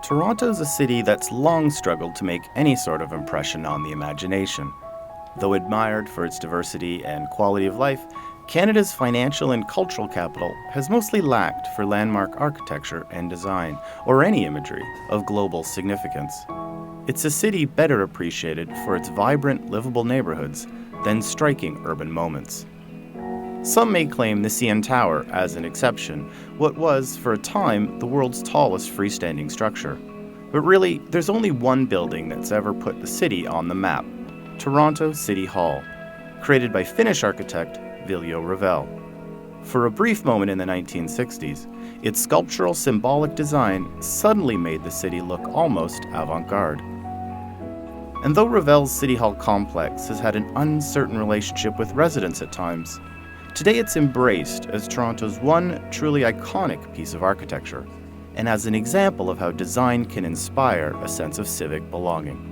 Toronto's a city that's long struggled to make any sort of impression on the imagination. Though admired for its diversity and quality of life, Canada's financial and cultural capital has mostly lacked for landmark architecture and design, or any imagery of global significance. It's a city better appreciated for its vibrant, livable neighborhoods than striking urban moments. Some may claim the CN Tower as an exception, what was, for a time, the world's tallest freestanding structure. But really, there's only one building that's ever put the city on the map: Toronto City Hall, created by Finnish architect Viljo Revel. For a brief moment in the 1960s, its sculptural symbolic design suddenly made the city look almost avant-garde. And though Revel's City Hall complex has had an uncertain relationship with residents at times, today it's embraced as Toronto's one truly iconic piece of architecture, and as an example of how design can inspire a sense of civic belonging.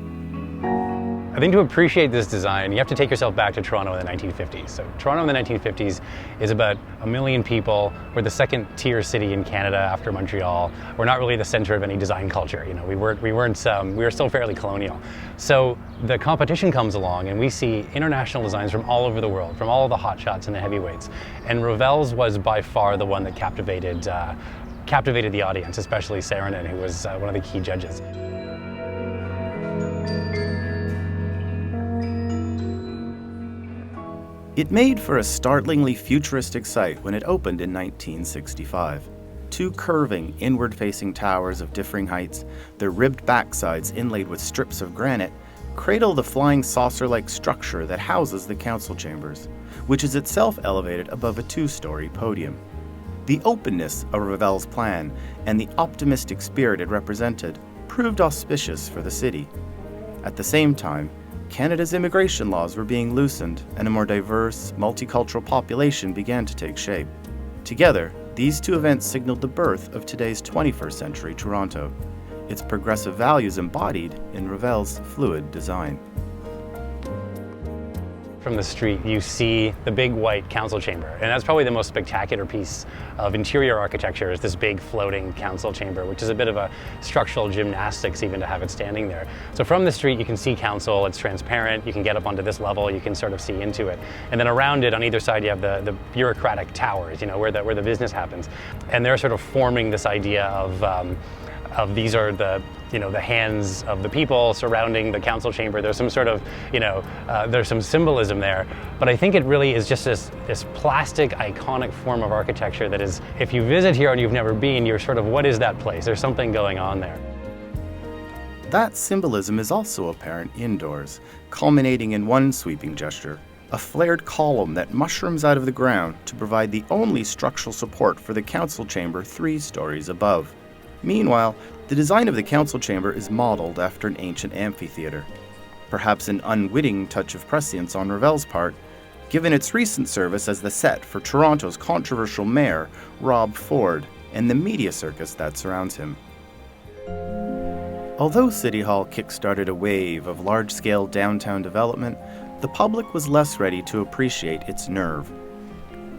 I think to appreciate this design, you have to take yourself back to Toronto in the 1950s. So Toronto in the 1950s is about 1 million people. We're the second-tier city in Canada after Montreal. We're not really the center of any design culture. We were still fairly colonial. So the competition comes along, and we see international designs from all over the world, from all of the hotshots and the heavyweights. And Revel's was by far the one that captivated the audience, especially Saarinen, who was one of the key judges. It made for a startlingly futuristic site when it opened in 1965. Two curving, inward-facing towers of differing heights, their ribbed backsides inlaid with strips of granite, cradle the flying saucer-like structure that houses the council chambers, which is itself elevated above a 2-story podium. The openness of Revel's plan and the optimistic spirit it represented proved auspicious for the city. At the same time, Canada's immigration laws were being loosened and a more diverse, multicultural population began to take shape. Together, these two events signaled the birth of today's 21st century Toronto, its progressive values embodied in Revel's fluid design. From the street, you see the big white council chamber, and that's probably the most spectacular piece of interior architecture, is this big floating council chamber, which is a bit of a structural gymnastics even to have it standing there. So from the street you can see council, it's transparent, you can get up onto this level, you can sort of see into it. And then around it on either side you have the bureaucratic towers, where the business happens. And they're sort of forming this idea of these are the hands of the people surrounding the council chamber. There's some sort of, there's some symbolism there. But I think it really is just this plastic, iconic form of architecture that is, if you visit here and you've never been, you're sort of, what is that place? There's something going on there. That symbolism is also apparent indoors, culminating in one sweeping gesture, a flared column that mushrooms out of the ground to provide the only structural support for the council chamber 3 stories above. Meanwhile, the design of the council chamber is modeled after an ancient amphitheater, perhaps an unwitting touch of prescience on Revel's part, given its recent service as the set for Toronto's controversial mayor, Rob Ford, and the media circus that surrounds him. Although City Hall kick-started a wave of large-scale downtown development, the public was less ready to appreciate its nerve.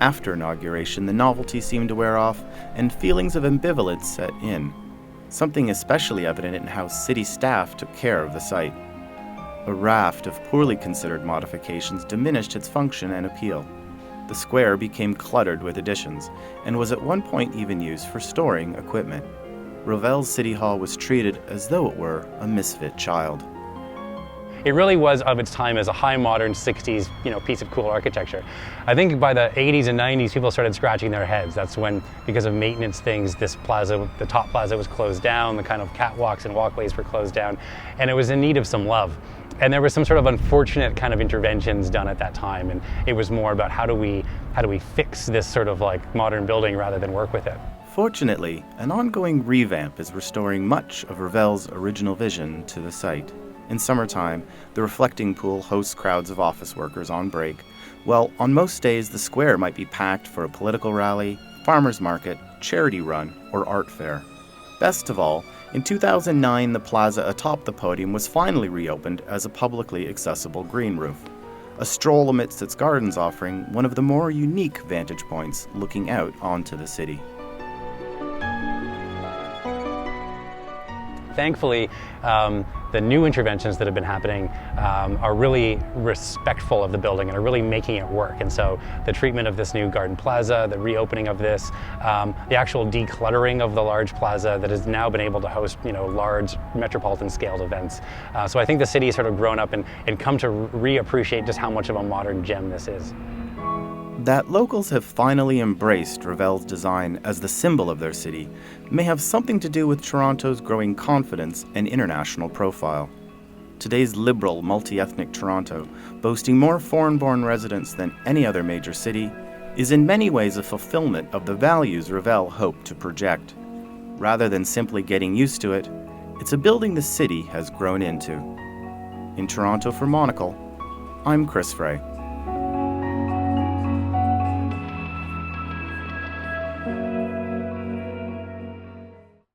After inauguration, the novelty seemed to wear off, and feelings of ambivalence set in, something especially evident in how city staff took care of the site. A raft of poorly considered modifications diminished its function and appeal. The square became cluttered with additions, and was at one point even used for storing equipment. Revel's City Hall was treated as though it were a misfit child. It really was of its time as a high modern 60s, piece of cool architecture. I think by the 80s and 90s, people started scratching their heads. That's when, because of maintenance things, this plaza, the top plaza was closed down, the kind of catwalks and walkways were closed down, and it was in need of some love. And there was some sort of unfortunate kind of interventions done at that time, and it was more about how do we fix this sort of like modern building rather than work with it. Fortunately, an ongoing revamp is restoring much of Revel's original vision to the site. In summertime, the reflecting pool hosts crowds of office workers on break, while on most days the square might be packed for a political rally, farmers market, charity run, or art fair. Best of all, in 2009 the plaza atop the podium was finally reopened as a publicly accessible green roof, a stroll amidst its gardens offering one of the more unique vantage points looking out onto the city. thankfully, the new interventions that have been happening are really respectful of the building and are really making it work. And so the treatment of this new garden plaza, the reopening of this, the actual decluttering of the large plaza that has now been able to host, large metropolitan scaled events. So I think the city has sort of grown up and come to reappreciate just how much of a modern gem this is. That locals have finally embraced Revel's design as the symbol of their city may have something to do with Toronto's growing confidence and international profile. Today's liberal, multi-ethnic Toronto, boasting more foreign-born residents than any other major city, is in many ways a fulfillment of the values Revel hoped to project. Rather than simply getting used to it, it's a building the city has grown into. In Toronto for Monocle, I'm Chris Frey.